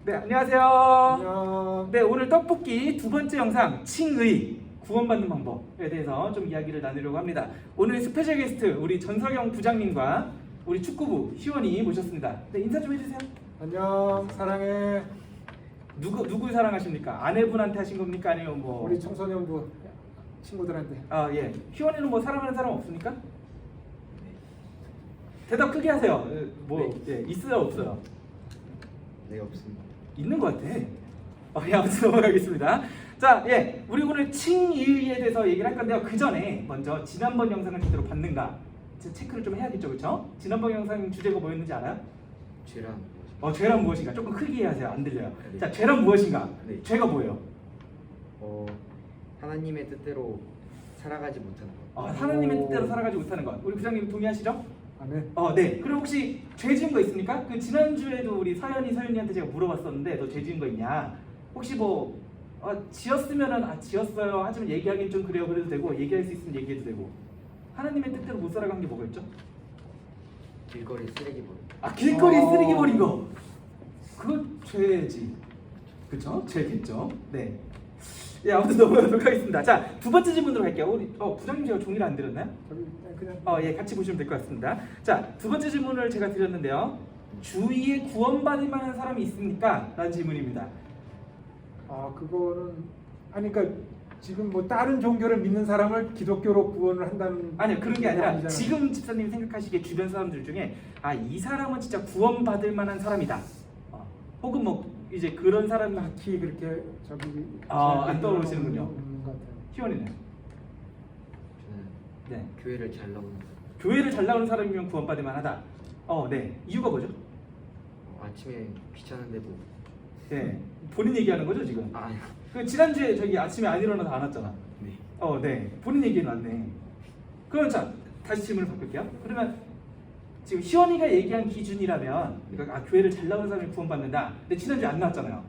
네, 안녕하세요. 안녕. 네, 오늘 떡볶이 두 번째 영상 칭의 구원받는 방법에 대해서 좀 이야기를 나누려고 합니다. 오늘 스페셜 게스트 우리 전석영 부장님과 우리 축구부 희원이 모셨습니다. 네, 인사 좀 해주세요. 안녕. 사랑해. 누구 사랑하십니까? 아내분한테 하신 겁니까? 아니면 뭐 우리 청소년부 친구들한테. 아, 예. 희원이는 뭐 사랑하는 사람 없습니까? 대답 크게 하세요. 뭐 예, 있어요, 없어요? 네, 없습니다. 있는 것 같아. 예, 아무튼 넘어가겠습니다. 자, 예, 우리 오늘 칭의에 대해서 얘기를 할 건데요. 그 전에 먼저 지난번 영상을 제대로 봤는가 체크를 좀 해야겠죠, 그렇죠? 지난번 영상 주제가 뭐였는지 알아요? 죄란 죄란 무엇인가? 조금 크게 하세요. 안 들려요. 네. 자, 죄란 무엇인가? 네. 죄가 뭐예요? 하나님의 뜻대로 살아가지 못하는 것. 하나님의 오. 뜻대로 살아가지 못하는 것. 우리 부장님 동의하시죠? 아멘. 네. 그럼 혹시 죄 지은 거 있습니까? 그 지난주에도 우리 서연이한테 제가 물어봤었는데 너 죄 지은 거 있냐? 혹시 뭐 지었으면은 지었어요. 하지만 얘기하기는 좀 그래요. 그래도 되고 얘기할 수 있으면 얘기해도 되고. 하나님의 뜻대로 못 살아간 게 뭐가 있죠? 길거리 쓰레기 버리. 길거리 쓰레기 버린 거. 그거 죄지. 그쵸? 죄겠죠. 네. 예, 아무튼 넘어가도록 하겠습니다. 자, 두 번째 질문으로 갈게요. 우리 부장님 제가 종이를 안 드렸나요? 저기 그냥. 예, 같이 보시면 될 것 같습니다. 자, 두 번째 질문을 제가 드렸는데요. 주위에 구원받을 만한 사람이 있습니까? 라는 질문입니다. 그거는 그러니까 지금 뭐 다른 종교를 믿는 사람을 기독교로 구원을 한다는. 아니요, 그런 게 아니라 아니잖아요. 지금 집사님이 생각하시기에 주변 사람들 중에 이 사람은 진짜 구원받을 만한 사람이다. 혹은 뭐 이제 그런 사람이 딱히 그렇게 저기 안 떠오르시는군요. 없는 것 같아요. 희원이는 저는 네. 교회를 잘 나오는 사람. 교회를 잘 나오는 사람이면 구원받을 만하다. 네. 이유가 뭐죠? 아침에 귀찮은데도. 네. 본인 얘기하는 거죠 지금? 아니요. 그 지난주에 저기 아침에 안 일어나서 안 왔잖아. 네. 네. 본인 얘기는 왔네. 그럼 자, 다시 질문을 바꿀게요. 그러면 지금 희원이가 얘기한 기준이라면 그러니까 교회를 잘 나오는 사람이 구원받는다. 근데 지난주에 안 나왔잖아요.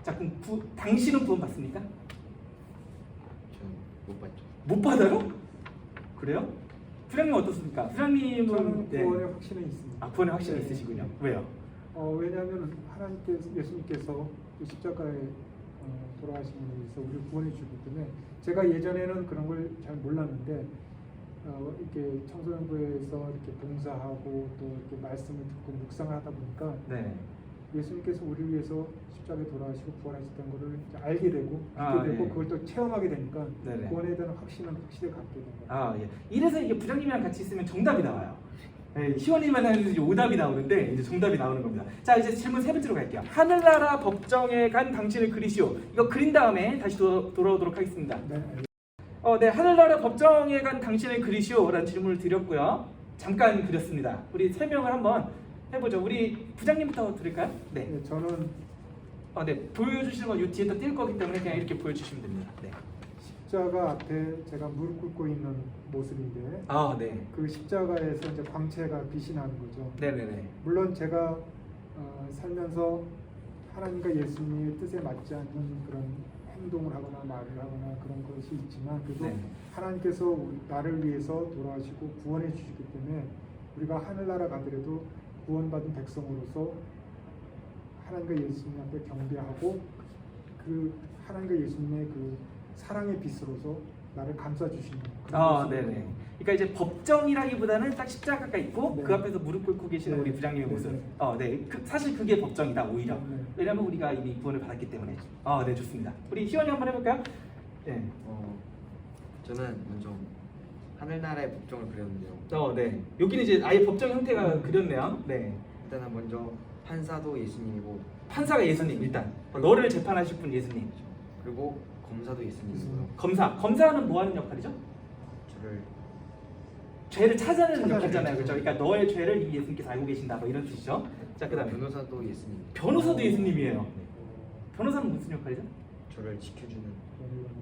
자, 그럼 당신은 구원받습니까? 저는 못 봤죠. 못 받아요? 그래요? 부장님 어떻습니까? 부장님은 저는 구원의 확신은 있습니다. 구원의 확신이 네. 있으시군요. 왜요? 왜냐하면 예수님께서 그 십자가에 돌아가신 분에 의해서 우리를 구원해 주기 때문에 제가 예전에는 그런 걸 잘 몰랐는데 이렇게 청소년부에서 이렇게 봉사하고 또 이렇게 말씀을 듣고 묵상하다 보니까 네. 예수님께서 우리를 위해서 십자가에 돌아가시고 부활하셨다는 것을 이제 알게 되고 듣게 되고 예. 그걸 또 체험하게 되니까 네네. 구원에 대한 확신을 확실히 갖게 된 거예요. 예. 이래서 이게 부장님이랑 같이 있으면 정답이 나와요. 희원이만 하는 이제 오답이 나오는데 이제 정답이 나오는 겁니다. 자, 이제 질문 세 번째로 갈게요. 하늘나라 법정에 간 당신을 그리시오. 이거 그린 다음에 다시 돌아오도록 하겠습니다. 네. 네, 하늘나라 법정에 간 당신을 그리시오라는 질문을 드렸고요. 잠깐 그렸습니다. 우리 설명을 한번 해보죠. 우리 부장님부터 드릴까요? 네. 네, 저는 네, 보여주시는 건 이 뒤에다 띌 거기 때문에 그냥 이렇게 보여주시면 됩니다. 네. 십자가 앞에 제가 무릎 꿇고 있는 모습인데 네. 그 십자가에서 이제 광채가 빛이 나는 거죠. 네네네. 물론 제가 살면서 하나님과 예수님의 뜻에 맞지 않는 그런 행동을 하거나 말을 하거나 그런 것이 있지만 그래도 네. 하나님께서 나를 위해서 돌아가시고 구원해 주시기 때문에 우리가 하늘나라 가더라도 구원받은 백성으로서 하나님과 예수님 앞에 경배하고 그 하나님과 예수님의 그 사랑의 빛으로서 나를 감싸 주시는 그런 모습이에요. 네네. 그러니까 이제 법정이라기보다는 딱 십자가가 있고 네. 그 앞에서 무릎 꿇고 계시는 네. 우리 부장님의 네. 모습. 네. 사실 그게 법정이다 오히려. 네. 왜냐면 우리가 이미 구원을 받았기 때문에. 네, 좋습니다. 우리 희원이 한번 해볼까요? 네. 저는 먼저 하늘나라의 법정을 그렸는데요. 네. 여기는 이제 아예 법정 형태가 그렸네요. 네. 일단은 먼저 판사도 예수님이고 판사가 예수님 일단. 너를 재판하실 분 예수님. 그리고 검사도 예수님이고요. 검사는 뭐 하는 역할이죠? 저를 죄를 찾아내는 찾아내는 역할이잖아요. 거죠. 그렇죠? 그러니까 너의 죄를 이 예수님께서 알고 계신다. 뭐 이런 뜻이죠. 자, 그다음에 변호사도 예수님. 변호사도 예수님이에요. 변호사는 무슨 역할이죠? 저를 지켜주는.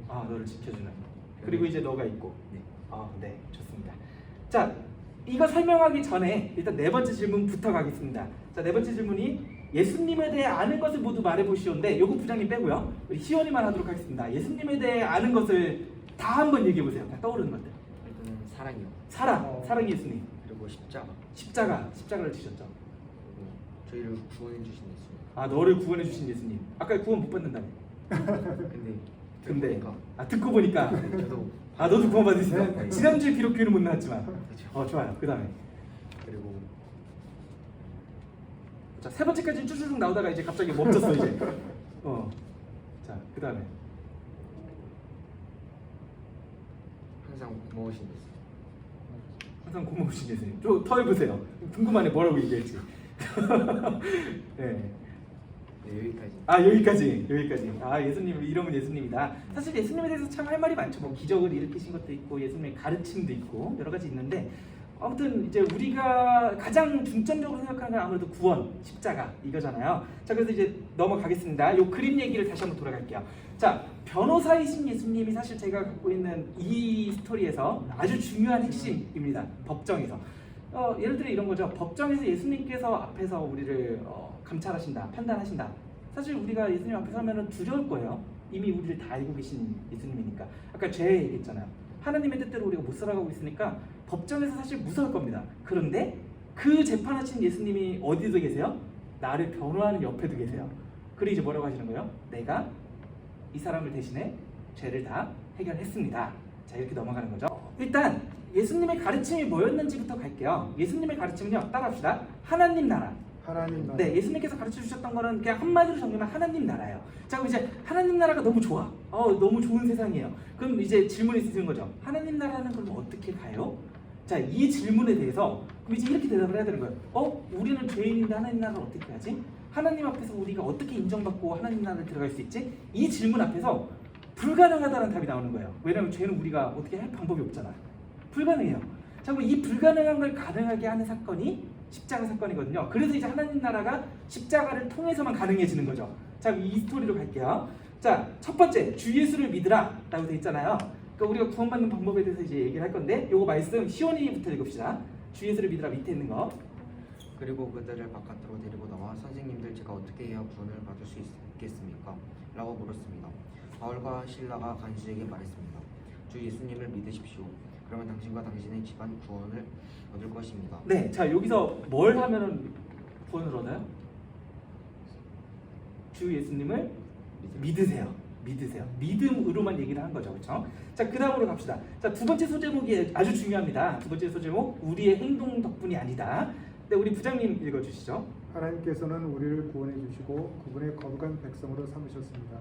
너를 지켜주는. 그리고 이제 너가 있고. 네. 네, 좋습니다. 자, 이거 설명하기 전에 일단 네 번째 질문부터 가겠습니다. 자, 네 번째 질문이 예수님에 대해 아는 것을 모두 말해보시오인데 요거 부장님 빼고요. 우리 희원이만 하도록 하겠습니다. 예수님에 대해 아는 것을 다 한번 얘기해보세요. 다 떠오르는 것들. 일단은 사랑이요. 사랑 예수님. 그리고 십자가. 십자가를 지셨죠. 그리고 저희를 구원해 주신 예수님. 아 너를 구원해 주신 예수님. 아까 구원 못 받는다며. 근데 근데 듣고 보니까 저도 아 너도 구원 받으시죠. 네. 지난주에 비록 교회는 못 나왔지만. 그렇죠. 좋아요. 그다음에 그리고 자 세 번째까지는 쭈쭈쭉 나오다가 이제 갑자기 멈췄어 이제. 자 그다음에 항상 고마우신 예수님. 항상 고마우신 예수님. 좀 더 해보세요. 궁금하네 뭐라고 얘기할지. 네. 네, 여기까지. 여기까지. 예수님 이름은 예수님이다. 사실 예수님에 대해서 참 할 말이 많죠. 뭐 기적을 일으키신 것도 있고 예수님의 가르침도 있고 여러 가지 있는데 아무튼 이제 우리가 가장 중점적으로 생각하는 건 아무래도 구원, 십자가 이거잖아요. 자 그래서 이제 넘어가겠습니다. 요 그림 얘기를 다시 한번 돌아갈게요. 자 변호사이신 예수님이 사실 제가 갖고 있는 이 스토리에서 아주 중요한 핵심입니다. 법정에서. 예를 들어 이런 거죠. 법정에서 예수님께서 앞에서 우리를 감찰하신다, 판단하신다. 사실 우리가 예수님 앞에서 하면은 두려울 거예요. 이미 우리를 다 알고 계신 예수님이니까. 아까 죄 얘기했잖아요. 하나님의 뜻대로 우리가 못 살아가고 있으니까 법정에서 사실 무서울 겁니다. 그런데 그 재판하신 예수님이 어디도 계세요? 나를 변호하는 옆에도 계세요. 그리고 이제 뭐라고 하시는 거예요? 내가 이 사람을 대신해 죄를 다 해결했습니다. 자 이렇게 넘어가는 거죠. 일단 예수님의 가르침이 뭐였는지부터 갈게요. 예수님의 가르침은요. 따라합시다. 하나님 나라. 하나님 나라. 네, 예수님께서 가르쳐 주셨던 거는 그냥 한마디로 정리하면 하나님 나라예요. 자, 그럼 이제 하나님 나라가 너무 좋아. 너무 좋은 세상이에요. 그럼 이제 질문이 있으신 거죠. 하나님 나라는 그럼 어떻게 가요? 자, 이 질문에 대해서 그럼 이제 이렇게 대답을 해야 되는 거예요. 우리는 죄인인데 하나님 나라를 어떻게 가지? 하나님 앞에서 우리가 어떻게 인정받고 하나님 나라를 들어갈 수 있지? 이 질문 앞에서 불가능하다는 답이 나오는 거예요. 왜냐하면 죄는 우리가 어떻게 할 방법이 없잖아요. 불가능해요. 자, 그럼 이 불가능한 걸 가능하게 하는 사건이 십자가 사건이거든요. 그래서 이제 하나님 나라가 십자가를 통해서만 가능해지는 거죠. 자, 이 스토리로 갈게요. 자, 첫 번째 주 예수를 믿으라 라고 돼 있잖아요. 그러니까 우리가 구원받는 방법에 대해서 이제 얘기를 할 건데 요거 말씀 시온이부터 읽읍시다. 주 예수를 믿으라 밑에 있는 거. 그리고 그들을 바깥으로 데리고 나와 선생님들 제가 어떻게 해야 구원을 받을 수 있겠습니까? 라고 물었습니다. 바울과 실라가 간수에게 말했습니다. 주 예수님을 믿으십시오. 그러면 당신과 당신의 집안 구원을 얻을 것입니다. 네, 자 여기서 뭘 하면은 구원을 얻어요? 주 예수님을 믿으세요. 믿음으로만 얘기를 한 거죠, 그렇죠? 자, 그 다음으로 갑시다. 자, 두 번째 소제목이 아주 중요합니다. 두 번째 소제목, 우리의 행동 덕분이 아니다. 네, 우리 부장님 읽어주시죠. 하나님께서는 우리를 구원해 주시고 그분의 거룩한 백성으로 삼으셨습니다.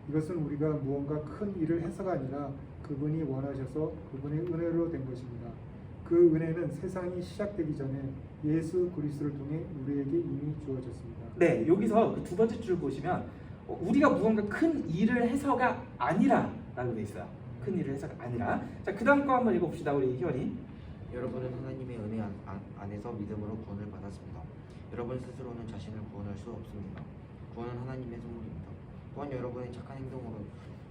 이것은 우리가 무언가 큰 일을 해서가 아니라 그분이 원하셔서 그분의 은혜로 된 것입니다. 그 은혜는 세상이 시작되기 전에 예수 그리스도를 통해 우리에게 이미 주어졌습니다. 네, 여기서 그 두 번째 줄 보시면 우리가 무언가 큰 일을 해서가 아니라 라고 돼 있어요. 큰 일을 해서가 아니라. 자, 그 다음 거 한번 읽어봅시다. 우리 희원이. 여러분은 하나님의 은혜 안에서 믿음으로 구원을 받았습니다. 여러분 스스로는 자신을 구원할 수 없습니다. 구원은 하나님의 선물입니다. 또한 여러분의 착한 행동으로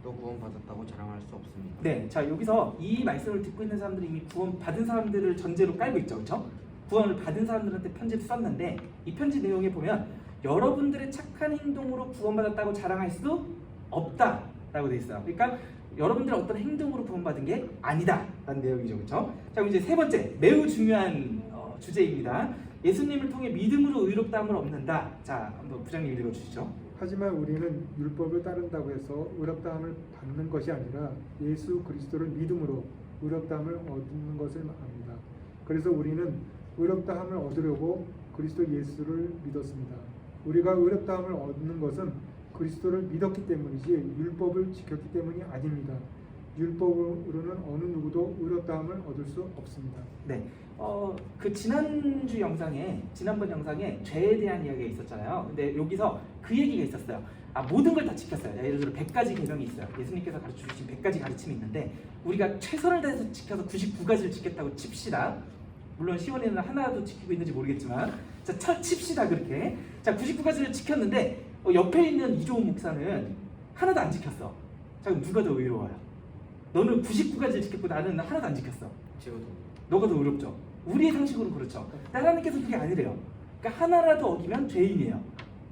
또 구원받았다고 자랑할 수 없습니다. 네, 자 여기서 이 말씀을 듣고 있는 사람들이 이미 구원 받은 사람들을 전제로 깔고 있죠, 그렇죠? 구원을 받은 사람들한테 편지를 썼는데 이 편지 내용에 보면 여러분들의 착한 행동으로 구원받았다고 자랑할 수 없다라고 돼 있어요. 그러니까 여러분들의 어떤 행동으로 구원받은 게 아니다라는 내용이죠, 그렇죠? 자, 그럼 이제 세 번째 매우 중요한 주제입니다. 예수님을 통해 믿음으로 의롭다함을 얻는다. 자, 한번 부장님 읽어주시죠. 하지만 우리는 율법을 따른다고 해서 의롭다함을 받는 것이 아니라 예수 그리스도를 믿음으로 의롭다함을 얻는 것을 압니다. 그래서 우리는 의롭다함을 얻으려고 그리스도 예수를 믿었습니다. 우리가 의롭다함을 얻는 것은 그리스도를 믿었기 때문이지 율법을 지켰기 때문이 아닙니다. 율법으로는 어느 누구도 의롭다함을 얻을 수 없습니다. 네, 그 지난번 영상에 죄에 대한 이야기가 있었잖아요. 근데 여기서 그 얘기가 있었어요. 모든 걸 다 지켰어요. 예를 들어 100가지 계명이 있어요. 예수님께서 가르쳐 주신 100가지 가르침이 있는데 우리가 최선을 다해서 지켜서 99가지를 지켰다고 칩시다. 물론 시원이는 하나도 지키고 있는지 모르겠지만 자, 칩시다 그렇게. 자, 99가지를 지켰는데 옆에 있는 이종훈 목사는 하나도 안 지켰어. 자, 그럼 누가 더 의로워요? 너는 99가지를 지켰고 나는 하나도 안 지켰어. 지금도 너가 더 의롭죠. 우리의 상식으로 그렇죠. 하나님께서 그게 아니래요. 그러니까 하나라도 어기면 죄인이에요.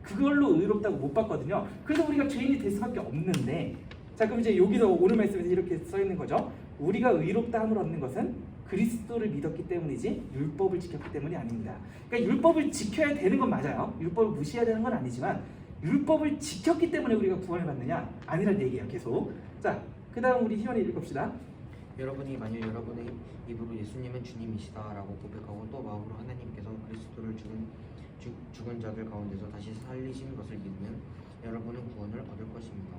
그걸로 의롭다고 못 봤거든요. 그래서 우리가 죄인이 될 수밖에 없는데, 자 그럼 이제 여기서 오늘 말씀에서 이렇게 써 있는 거죠. 우리가 의롭다함을 얻는 것은 그리스도를 믿었기 때문이지 율법을 지켰기 때문이 아닙니다. 그러니까 율법을 지켜야 되는 건 맞아요. 율법을 무시해야 되는 건 아니지만 율법을 지켰기 때문에 우리가 구원을 받느냐? 아니란 얘기예요. 계속. 자, 그 다음 우리 희원이 읽읍시다. 여러분이 만약 여러분의 입으로 예수님은 주님이시다라고 고백하고 또 마음으로 하나님께서 그리스도를 죽은 자들 가운데서 다시 살리신 것을 믿으면 여러분은 구원을 얻을 것입니다.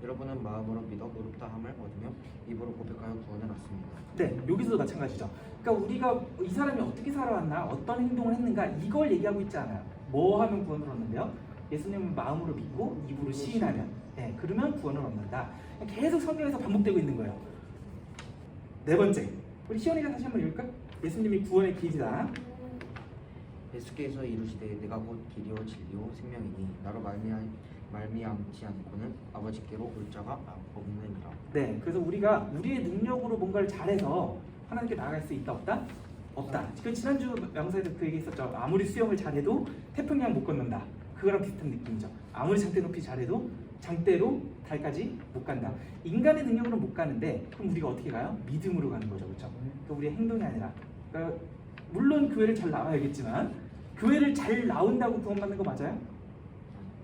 여러분은 마음으로 믿어 의롭다함을 얻으며 입으로 고백하여 구원을 얻습니다. 네, 여기서도 마찬가지죠. 그러니까 우리가 이 사람이 어떻게 살아왔나, 어떤 행동을 했는가 이걸 얘기하고 있지 않아요. 뭐 하면 구원을 얻는데요? 예수님을 마음으로 믿고 입으로 시인하면, 네, 그러면 구원을 얻는다. 계속 성경에서 반복되고 있는 거예요. 네 번째, 우리 시원이가 다시 한번 읽을까? 예수님이 구원의 길이다. 예수께서 이루시되 내가 곧 길이요 진리요 생명이니 나로 말미암지 않고는 아버지께로 올 자가 없느니라. 네, 그래서 우리가 우리의 능력으로 뭔가를 잘해서 하나님께 나아갈 수 있다 없다? 없다. 그 지난주 명사에도 그 얘기 있었죠. 아무리 수영을 잘해도 태평양 못 건넌다. 그거랑 비슷한 느낌이죠. 아무리 장대 높이 잘해도 장대로 달까지 못 간다. 인간의 능력으로 못 가는데 그럼 우리가 어떻게 가요? 믿음으로 가는 거죠, 그렇죠? 그러니까 우리의 행동이 아니라. 그러니까 물론 교회를 잘 나와야겠지만 교회를 잘 나온다고 구원받는 거 맞아요?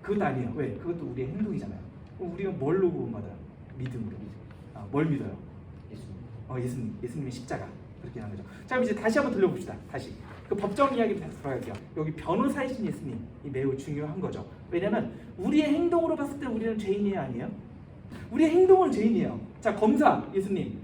그것도 아니에요. 왜? 그것도 우리의 행동이잖아요. 그럼 우리가 뭘로 구원받아요? 믿음으로. 뭘 믿어요? 예수님. 예수님의 십자가. 그렇게 하는 거죠. 자, 그럼 이제 다시 한번 돌려봅시다. 다시. 그 법정 이야기로 다시 돌아갈게요. 여기 변호사이신 예수님이 매우 중요한 거죠. 왜냐면 우리의 행동으로 봤을 때 우리는 죄인이에요, 아니에요? 우리의 행동은 죄인이에요. 자, 검사 예수님,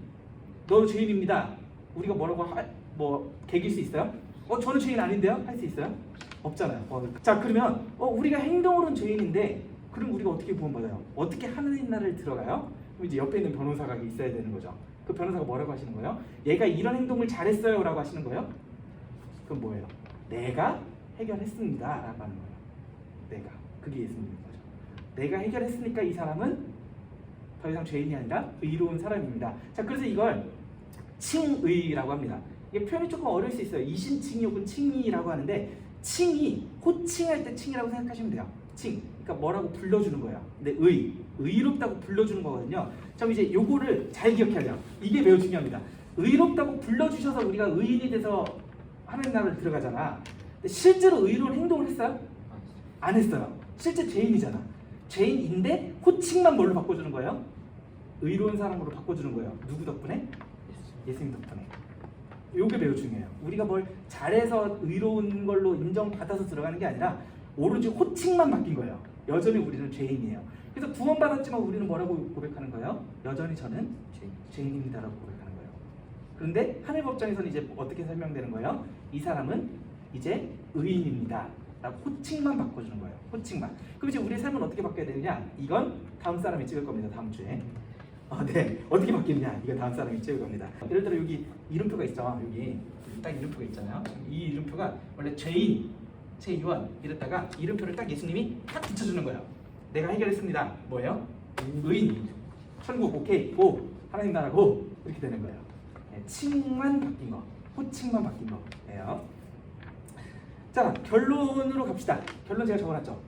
너 죄인입니다. 우리가 뭐라고 개길 수 있어요? 저는 죄인 아닌데요? 할 수 있어요? 없잖아요. 자, 그러면 우리가 행동으로는 죄인인데 그럼 우리가 어떻게 구원받아요? 어떻게 하느님 나라를 들어가요? 그럼 이제 옆에 있는 변호사가 있어야 되는 거죠. 그 변호사가 뭐라고 하시는 거예요? 얘가 이런 행동을 잘했어요 라고 하시는 거예요? 그럼 뭐예요? 내가 해결했습니다 라고 하는 거예요. 그게 예수님인 거죠. 내가 해결했으니까 이 사람은 더 이상 죄인이 아니라 의로운 사람입니다. 자, 그래서 이걸 칭의라고 합니다. 이게 표현이 조금 어려울 수 있어요. 이신칭의 혹은 칭의라고 하는데 칭이 호칭할 때 칭이라고 생각하시면 돼요. 칭, 그러니까 뭐라고 불러주는 거예요. 근데 의롭다고 불러주는 거거든요. 자, 이제 요거를 잘 기억해야 돼요. 이게 매우 중요합니다. 의롭다고 불러주셔서 우리가 의인이 돼서 하나님 나라를 들어가잖아. 근데 실제로 의로운 행동을 했어요? 안 했어요. 실제 죄인이잖아. 죄인인데 호칭만 뭘로 바꿔주는 거예요? 의로운 사람으로 바꿔주는 거예요. 누구 덕분에? 예수님 덕분에. 요게 매우 중요해요. 우리가 뭘 잘해서 의로운 걸로 인정받아서 들어가는 게 아니라 오로지 호칭만 바뀐 거예요. 여전히 우리는 죄인이에요. 그래서 구원받았지만 우리는 뭐라고 고백하는 거예요? 여전히 저는 죄인입니다라고 고백하는 거예요. 그런데 하늘 법정에서는 이제 어떻게 설명되는 거예요? 이 사람은 이제 의인입니다 라고 호칭만 바꿔주는 거예요. 호칭만. 그럼 이제 우리의 삶은 어떻게 바뀌어야 되느냐? 이건 다음 사람이 찍을 겁니다. 다음 주에. 네, 어떻게 바뀌느냐? 이거 다음 사람이 찍을 겁니다. 예를 들어 여기 이름표가 있죠. 여기 딱 이름표가 있잖아요. 이 이름표가 원래 죄인, 최유원 이랬다가 이름표를 딱 예수님이 딱 붙여주는 거예요. 내가 해결했습니다. 뭐예요? 의인. 천국 오케이 고 하나님 나라 고 이렇게 되는 거예요. 네, 칭만 바뀐 거, 호칭만 바뀐 거예요. 자, 결론으로 갑시다. 결론 제가 적어놨죠.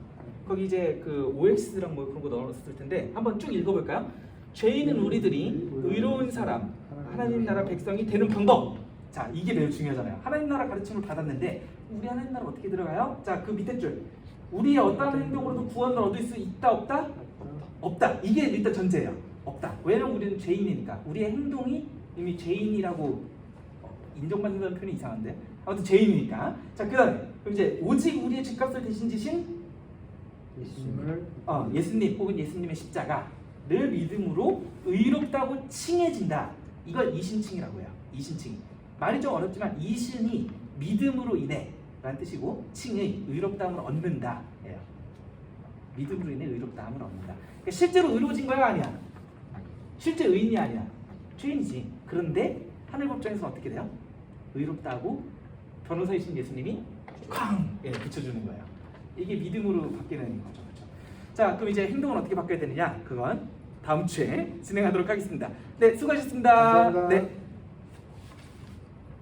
거기 이제 그 OX랑 뭐 그런 거 넣었을 텐데 한번 쭉 읽어볼까요? 죄인은 우리들이 의로운 사람, 하나님 나라 백성이 되는 방법. 자, 이게 매우 중요하잖아요. 하나님 나라 가르침을 받았는데 우리 하나님 나라 어떻게 들어가요? 자, 그 밑에 줄. 우리의 어떠한 행동으로도 구원을 얻을 수 있다 없다? 없다. 이게 일단 전제예요. 없다. 왜냐면 우리는 죄인이니까. 우리의 행동이 이미 죄인이라고 인정받는다는 표현이 이상한데 아무튼 죄인이니까. 자, 그 다음에 이제 오직 우리의 죄값을 대신 지신 예수님 혹은 예수님의 십자가를 믿음으로 의롭다고 칭해진다. 이걸 이신칭이라고 해요. 이신칭. 말이 좀 어렵지만 이신이 믿음으로 인해 라는 뜻이고 칭의 의롭다함을 얻는다 예요. 믿음으로 인해 의롭다함을 얻는다. 그러니까 실제로 의로워진 거야 아니야? 실제 의인이 아니야. 죄인이지. 그런데 하늘 법정에서 어떻게 돼요? 의롭다고 변호사이신 예수님이 쾅! 붙여주는 거예요. 이게 믿음으로 바뀌는 거죠. 그렇죠? 자, 그럼 이제 행동은 어떻게 바뀌어야 되느냐? 그건 다음 주에 진행하도록 하겠습니다. 네, 수고하셨습니다. 감사합니다. 네.